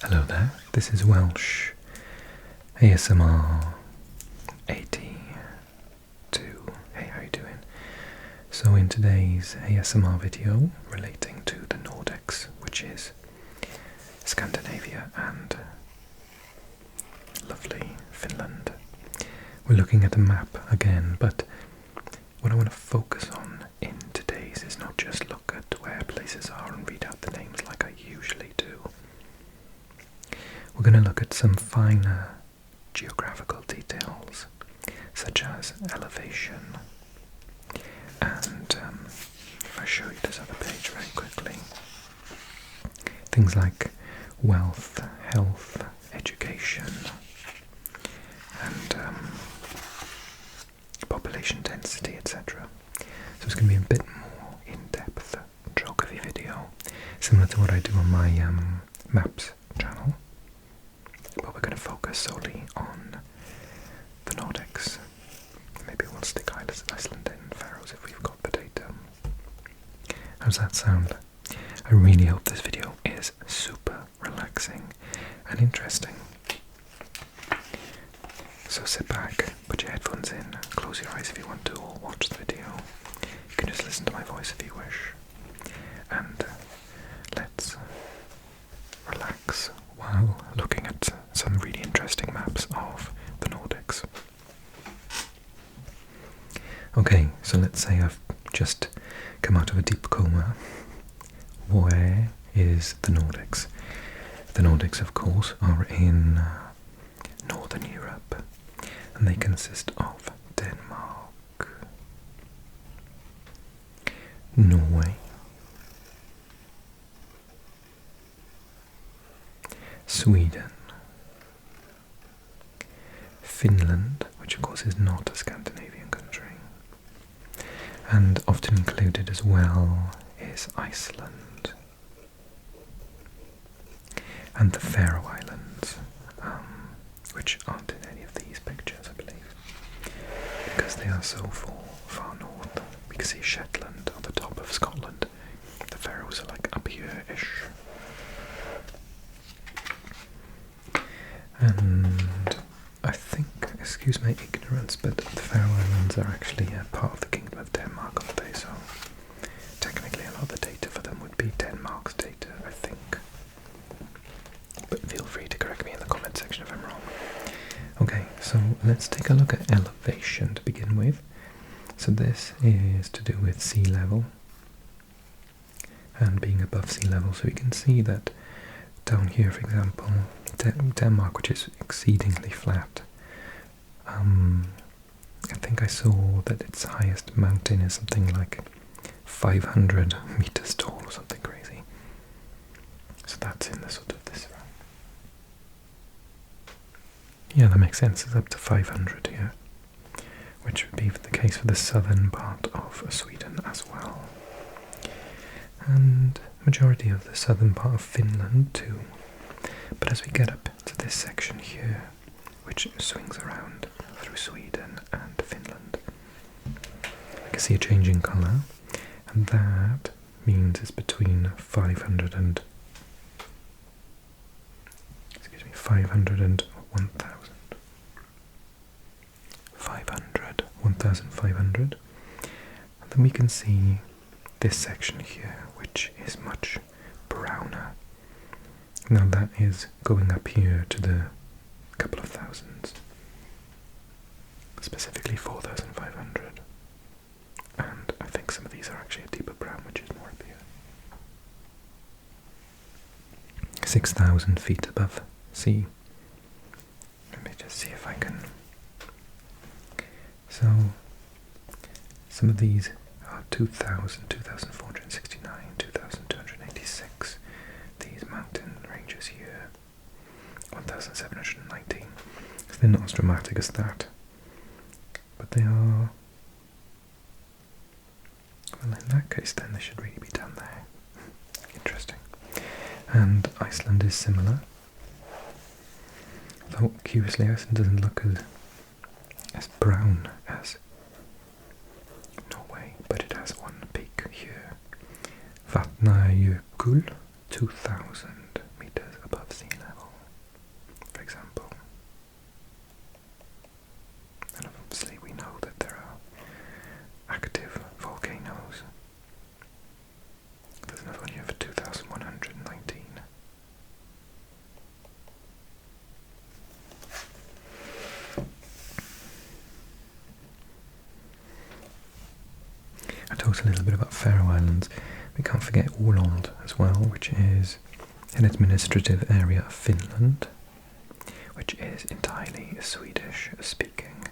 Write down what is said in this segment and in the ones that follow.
Hello there, this is Welsh ASMR 82. Hey, how you doing? So in today's ASMR video relating to the Nordics, which is Scandinavia and lovely Finland, we're looking at a map again, but what I want to focus on in today's is not just look at where places are and read out the names like I usually do. We're going to look at some finer geographical details, such as elevation, and if I show you this other page very quickly, things like wealth, health, education, and population density, etc. So it's going to be a bit more in-depth geography video, similar to what I do on my maps channel. But we're going to focus solely on the Nordics. Maybe we'll stick Iceland and Faroes if we've got the data. How's that sound? I really hope this video is super relaxing and interesting. So sit back, put your headphones in, close your eyes if you want to, or watch the video. You can just listen to my voice if you wish. And let's relax while looking at some really interesting maps of the Nordics. Okay, so let's say I've just come out of a deep coma. Where is the Nordics? The Nordics, of course, are in Northern Europe, and they consist of Denmark, Norway, Sweden, Finland, which of course is not a Scandinavian country, and often included as well is Iceland, and the Faroe Islands, which aren't in any of these pictures, I believe, because they are so far north. We can see Shetland on the top of Scotland. The Faroes are like up here-ish. And I think, excuse my ignorance, but the Faroe Islands are actually a part of the Kingdom of Denmark, aren't they? So technically a lot of the data for them would be Denmark's data, I think. But feel free to correct me in the comment section if I'm wrong. Okay, so let's take a look at elevation to begin with. So this is to do with sea level and being above sea level. So we can see that down here, for example, Denmark, which is exceedingly flat. I think I saw that its highest mountain is something like 500 meters tall or something crazy. So that's in the sort of this round. Yeah, that makes sense. It's up to 500 here, which would be the case for the southern part of Sweden as well. And majority of the southern part of Finland too. But as we get up to this section here, which swings around through Sweden and Finland, I can see a change in colour, and that means it's between 500 and 1,000. 1,500. And then we can see this section here, which is much browner. Now that is going up here to the couple of thousands, specifically 4,500. And I think some of these are actually a deeper brown, which is more up here. 6,000 feet above sea. Let me just see if I can. So some of these are 2,000, 2,469, 2,286. These mountain ranges here, 1,719. So they're not as dramatic as that, but they are. Well, in that case, then they should really be down there. Interesting. And Iceland is similar. Though curiously, Iceland doesn't look as brown as Norway, but it has one peak here. Vatnajökull, 2,000 meters above sea level. for example. And obviously we know that there are active volcanoes. There's another one here for 2,119. I talked a little bit about Faroe Islands. We can't forget Åland as well, which is an administrative area of Finland, which is entirely Swedish speaking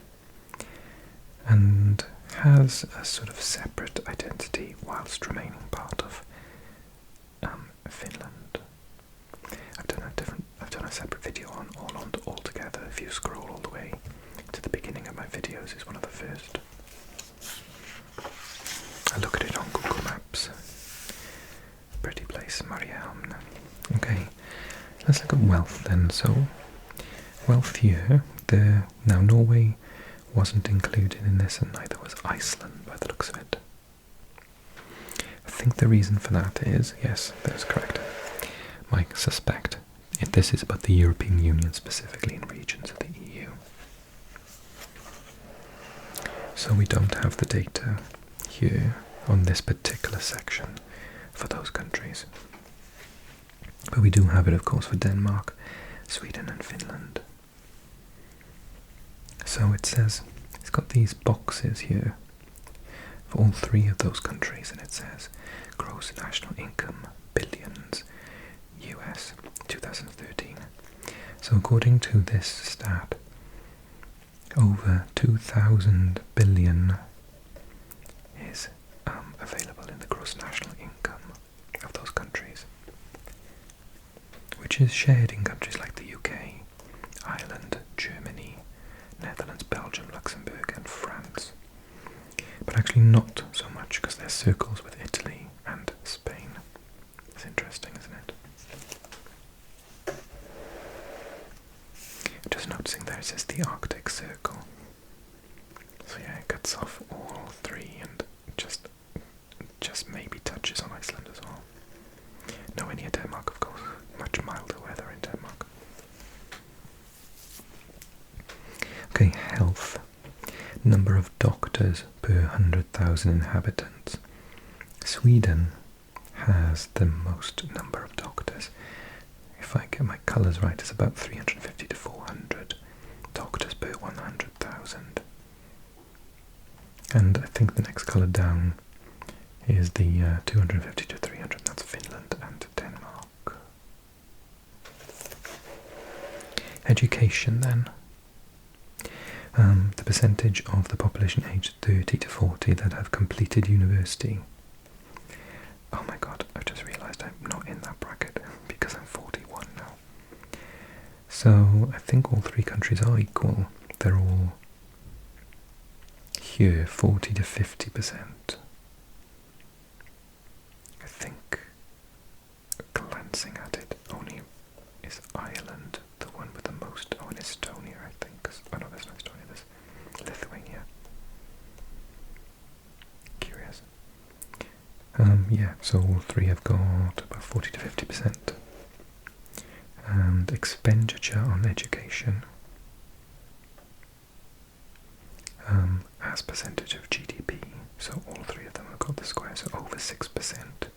and has a sort of separate identity whilst remaining part of Finland. I've done a separate video on Åland altogether. If you scroll all the way to the beginning of my videos, it's one of the first. I look at it on Google Maps. Pretty place, Mariehamn. Okay, let's look at wealth then. So, wealth here, now Norway wasn't included in this, and neither was Iceland by the looks of it. I think the reason for that is, yes, that's correct. I suspect this is about the European Union, specifically in regions of the EU. So we don't have the data here on this particular section for those countries. But we do have it, of course, for Denmark, Sweden and Finland. So it says, it's got these boxes here for all three of those countries, and it says gross national income, billions, US, 2013. So according to this stat, over 2,000 billion is available in the gross national income of those countries, which is shared in countries like the UK, Ireland, Germany, Netherlands, Belgium, Luxembourg and France. But actually not so much, because there's circles with Italy and Spain. It's interesting, isn't it? Just noticing there it says the Arctic Circle. So yeah, it cuts off all three and just maybe touches on Iceland as well. Nowhere near Denmark, of course. Much milder weather in Denmark. Okay, health. Number of doctors per 100,000 inhabitants. Sweden has the most number of doctors. If I get my colours right, it's about 350 to 400 doctors per 100,000. And I think the next colour down is the 250 to 300, that's Finland and Denmark. Education then. The percentage of the population aged 30 to 40 that have completed university. Oh my god, I've just realised I'm not in that bracket because I'm 41 now. So I think all three countries are equal. They're all here, 40 to 50%. I think, glancing at it, only is Ireland the one with the most. Oh, and Estonia, I think. Oh no, there's no Estonia, there's Lithuania. Curious. Yeah, so all three have got about 40 to 50%. And expenditure on education as percentage of GDP. So all three of them have got the square, so over 6%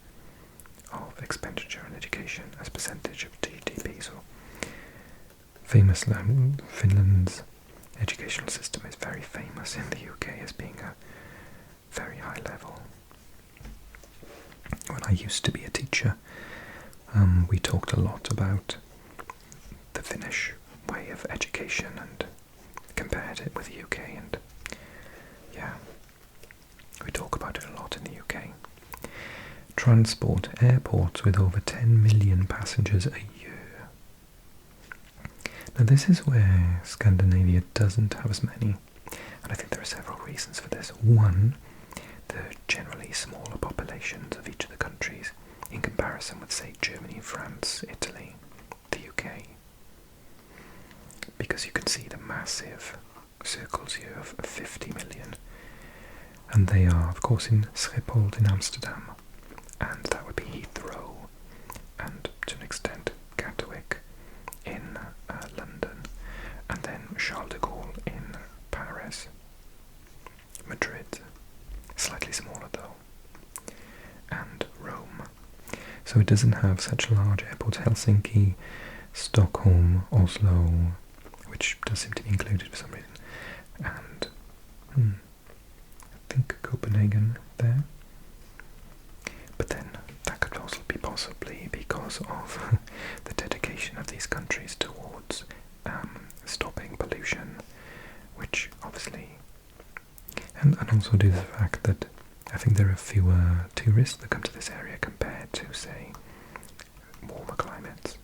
of expenditure on education as percentage of GDP. So famously, Finland's educational system is very famous in the UK as being a very high level. When I used to be a teacher, we talked a lot about the Finnish way of education and compared it with the UK, and yeah, we talk about it a lot in the UK. Transport, airports with over 10 million passengers a year. Now this is where Scandinavia doesn't have as many, and I think there are several reasons for this. One, the generally smaller populations of each of the countries in comparison with, say, Germany, France, Italy, the UK. Because you can see the massive circles here of 50 million. And they are, of course, in Schiphol in Amsterdam, and that would be Heathrow, and to an extent Gatwick in London. it doesn't have such large airports. Helsinki, Stockholm, Oslo, which does seem to be included for some reason, and I think Copenhagen there. But then that could also be possibly because of the dedication of these countries towards stopping pollution, which obviously, and also due to the fact that I think there are fewer tourists that come to this area compared to, say, warmer climates.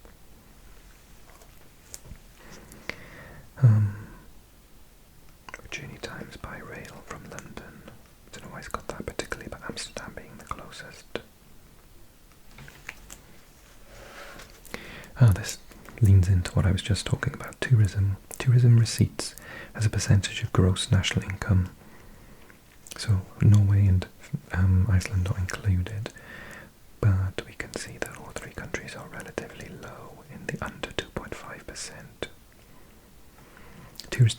Journey times by rail from London. I don't know why it's got that particularly, but Amsterdam being the closest. This leans into what I was just talking about, tourism. Tourism receipts as a percentage of gross national income. So Norway and Iceland are included, but we can see that all three countries are relatively low in the under 2.5%. Tourist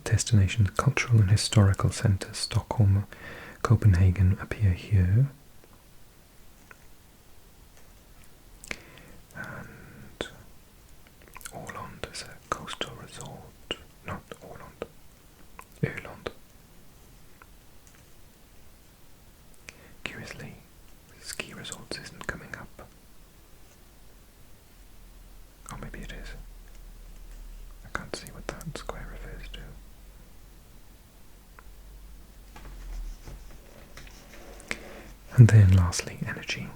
destinations, cultural and historical centres, Stockholm, Copenhagen appear here. And Åland is a coastal resort, not Åland, Öland. Curiously, ski resorts isn't coming up. Or maybe it is. I can't see what that square refers to. And then lastly, energy.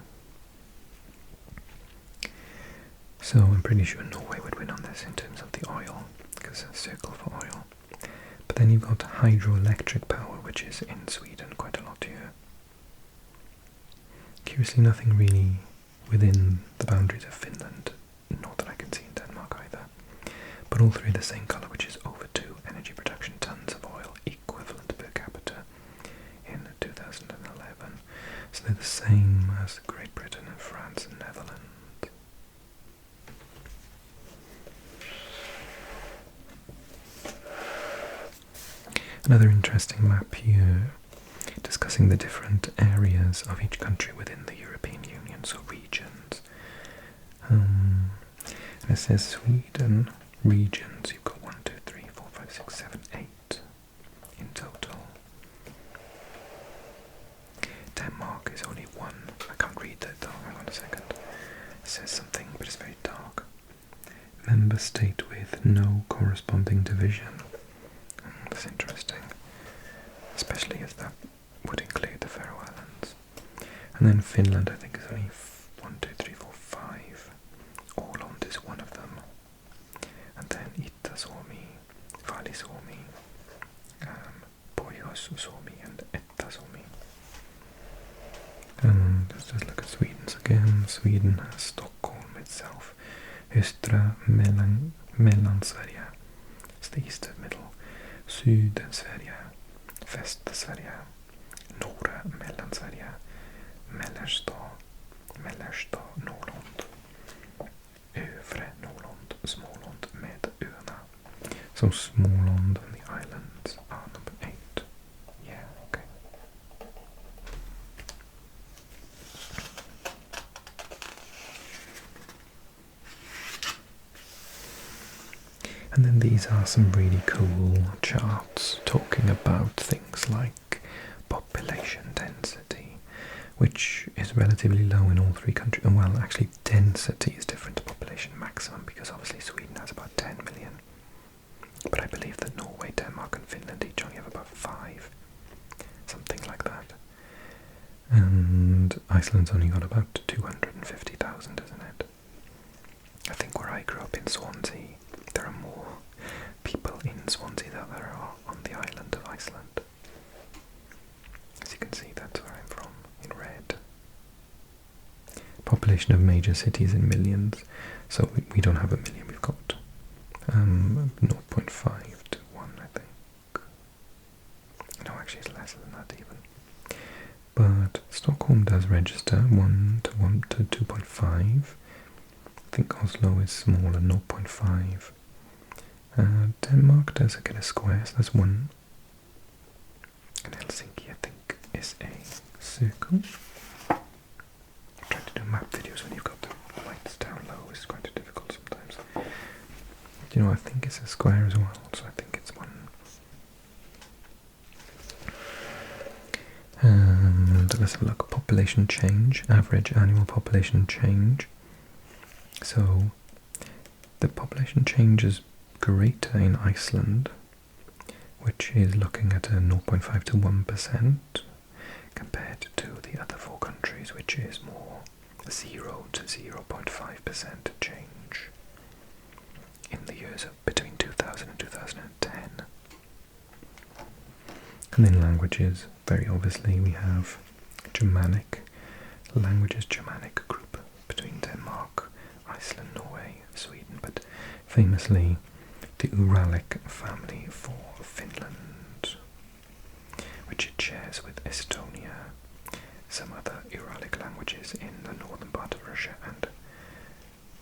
So I'm pretty sure Norway would win on this in terms of the oil, because it's a circle for oil. But then you've got hydroelectric power, which is in Sweden quite a lot here. Curiously, nothing really within the boundaries of Finland, not that I can see in Denmark either. But all three are the same colour, which is over 2 energy production tons of oil equivalent per capita in 2011. So they're the same as Great Britain and France and Netherlands. Another interesting map here discussing the different areas of each country within the European Union, so regions. And it says Sweden regions, you've got 1, 2, 3, 4, 5, 6, 7, 8 in total. Denmark is only 1. I can't read that though, hang on a second. It says something, but it's very dark. Member state with no corresponding division. That's interesting, especially as that would include the Faroe Islands. And then Finland, I think, is only 1, 2, 3, 4, 5. Åland is one of them. And then Itä-Suomi, Vaali-Suomi, Pohjois-Suomi and Etä-Suomi. And let's just look at Sweden's again. Sweden has Stockholm itself. Östra Mellansverige. It's the east of middle. Sydsverige, Västsverige, Norra Mellansverige, Mellersta Norrland, Övre Norrland, Småland med öarna. So Småland and the islands are number 8. Yeah, okay. And then these are some really cool charts talking about things like population density, which is relatively low in all three countries. Well, actually density is different to population maximum, because obviously Sweden has about 10 million. But I believe that Norway, Denmark and Finland each only have about 5. Something like that. And Iceland's only got about 250,000, isn't it? I think where I grew up in Swansea, there are more people in Swansea than there are on the island of Iceland. As you can see, that's where I'm from, in red. Population of major cities in millions. So we don't have a million, we've got 0.5 to 1, I think. No, actually it's less than that even. But Stockholm does register 1 to 2.5. I think Oslo is smaller, 0.5. Denmark does get a square, so that's 1. And Helsinki, I think, is a circle. Try to do map videos when you've got the lights down low is quite difficult sometimes. You know, I think it's a square as well, so I think it's one. And let's have a look. Population change, average annual population change. So the population change is greater in Iceland, which is looking at a 0.5 to 1%, compared to the other four countries, which is more 0 to 0.5% change in the years of between 2000 and 2010. And then languages, very obviously we have Germanic languages, Germanic group between Denmark, Iceland, Norway, Sweden, but famously the Uralic family for Finland, which it shares with Estonia, some other Uralic languages in the northern part of Russia, and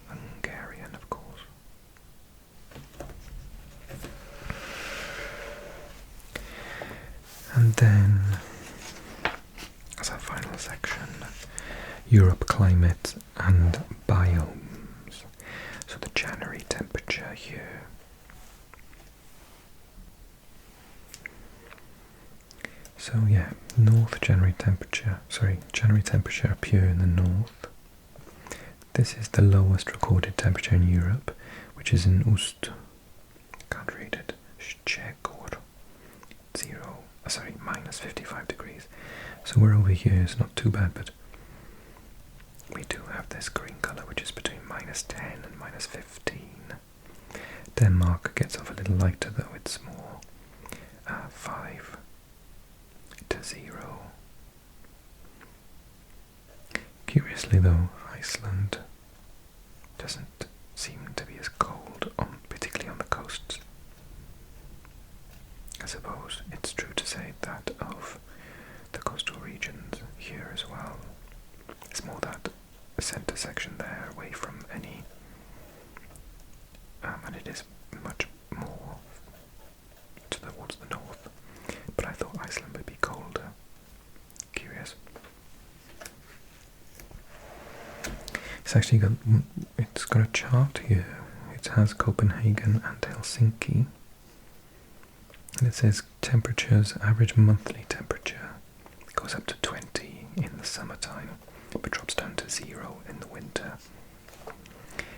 Hungarian, of course. And then, as our final section, Europe climate and biomes. So the January temperature here. So yeah, January temperature up here in the north. This is the lowest recorded temperature in Europe, which is in Ust. Can't read it. Szczegór. Minus 55 degrees. So we're over here, it's not too bad, but we do have this green colour, which is between minus 10 and minus 15. Denmark gets off a little lighter though, it's more 5 to 0. Curiously though, Iceland doesn't seem to be as cold, particularly on the coasts. I suppose it's true to say that of the coastal regions here as well. It's more that centre section there, away from any, and it is much more towards the north. But I thought Iceland would be colder. Curious. It's got a chart here. It has Copenhagen and Helsinki. And it says temperatures, average monthly temperature goes up to 20 in the summertime, but drops down to 0 in the winter.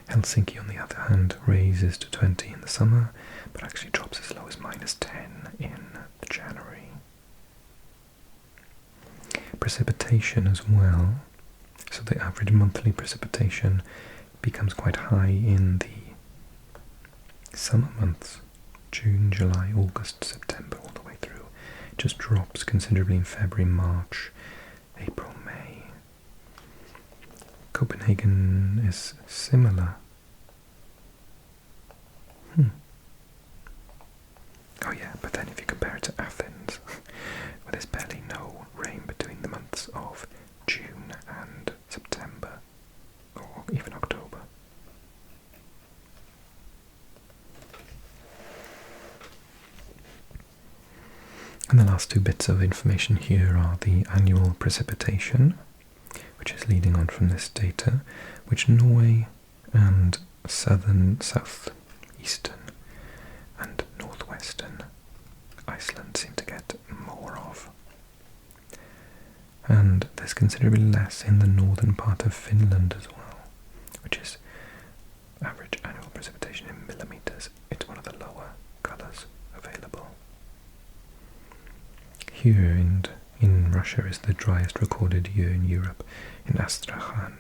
Helsinki, on the other hand, raises to 20 in the summer, but actually drops as low as minus 10 in January. Precipitation as well. So the average monthly precipitation becomes quite high in the summer months. June, July, August, September, all the way through. It just drops considerably in February, March, April, May. Copenhagen is similar. Oh yeah, but then if you compare it to Athens, where there's barely no rain between the months of June and September, or even October. And the last two bits of information here are the annual precipitation, which is leading on from this data, which Norway and south, eastern and northwestern Iceland seem to get more of. And there's considerably less in the northern part of Finland as well, which is average annual precipitation in millimeters. It's one of the lower colours available. Here in Russia is the driest recorded year in Europe, in Astrakhan,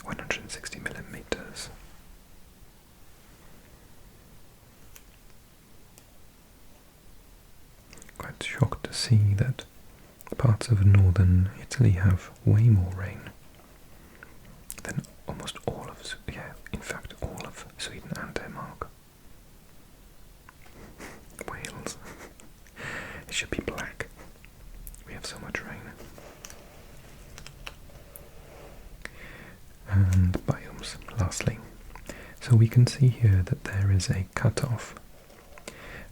160 millimeters. Quite shocked to see that parts of northern Italy have way more rain than almost all of, in fact all of Sweden and Denmark. Wales. It should be black. We have so much rain. And biomes, lastly. So we can see here that there is a cutoff.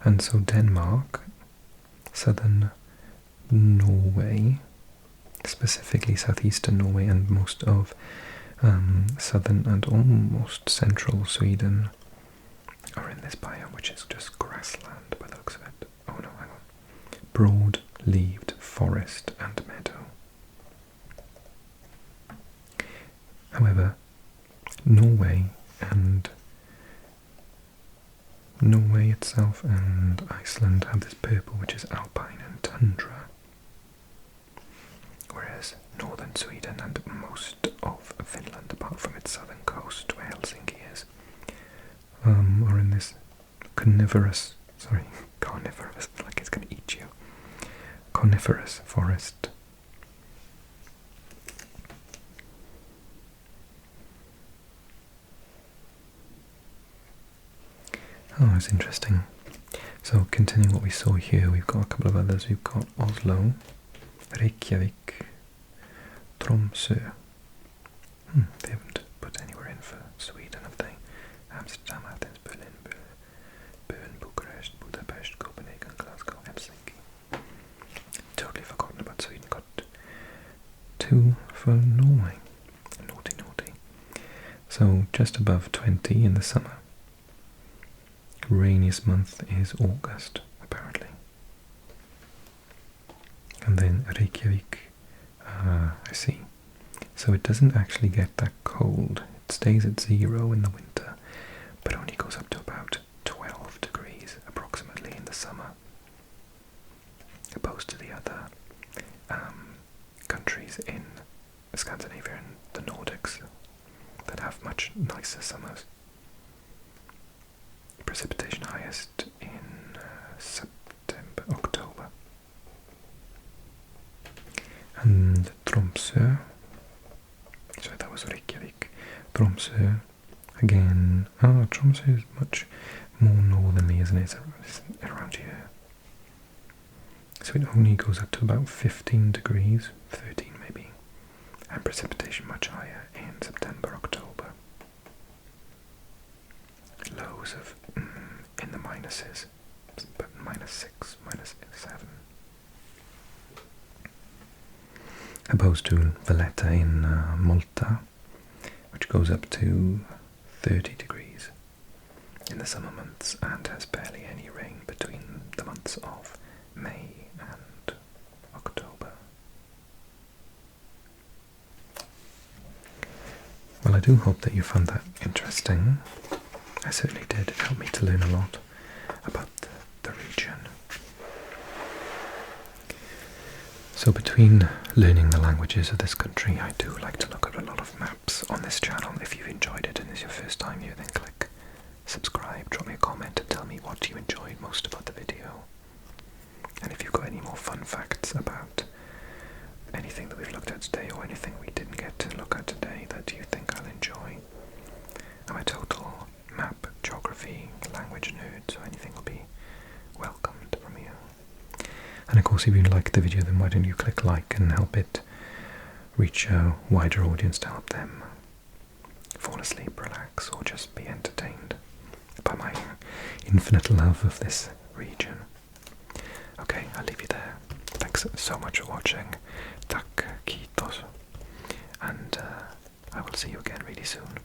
And so Denmark, southern Norway, specifically southeastern Norway, and most of Southern and almost central Sweden are in this biome, which is just grassland by the looks of it. Oh no, hang on. Broad-leaved forest and meadow. However, Norway itself and Iceland have this purple, which is alpine and tundra, whereas northern Sweden and most of Finland, apart from its southern coast where Helsinki is, are in this carnivorous, like it's going to eat you, coniferous forest. Oh, it's interesting. So continuing what we saw here, we've got a couple of others. We've got Oslo, Reykjavik, Tromsø. They haven't put anywhere in for Sweden, have they? Amsterdam, Athens, Berlin, Bern, Bucharest, Budapest, Copenhagen, Glasgow, Helsinki. Totally forgotten about Sweden. Got 2 for Norway. Naughty, naughty. So just above 20 in the summer. Rainiest month is August, apparently. And then Reykjavik, I see. So it doesn't actually get that cold. It stays at 0 in the winter, but only goes up to about 12 degrees approximately in the summer, opposed to the other countries in Scandinavia and the Nordics that have much nicer summers. Precipitation highest in September, October. And Tromsø, so that was Reykjavik. Tromsø, again, Tromsø is much more northerly, isn't it? It's around here. So it only goes up to about 15 degrees, 13 maybe, and precipitation much higher in September, October. Lows of in the minuses, but -6, -7. Opposed to Valletta in Malta, which goes up to 30 degrees in the summer months and has barely any rain between the months of May and October. Well, I do hope that you found that interesting. I certainly did. It helped me to learn a lot about the region. So between learning the languages of this country, I do like to look at a lot of maps on this channel. If you've enjoyed it and it's your first time here, then click subscribe, drop me a comment and tell me what you enjoyed most about the video. And if you've got any more fun facts about anything that we've looked at today or anything we didn't get to look at today that you think I'll enjoy, I'm a total map, geography, language nerd, so anything will be welcomed from you. And of course, if you like the video, then why don't you click like and help it reach a wider audience to help them fall asleep, relax, or just be entertained by my infinite love of this region. Okay, I'll leave you there. Thanks so much for watching. Tack, kiitos. And I will see you again really soon.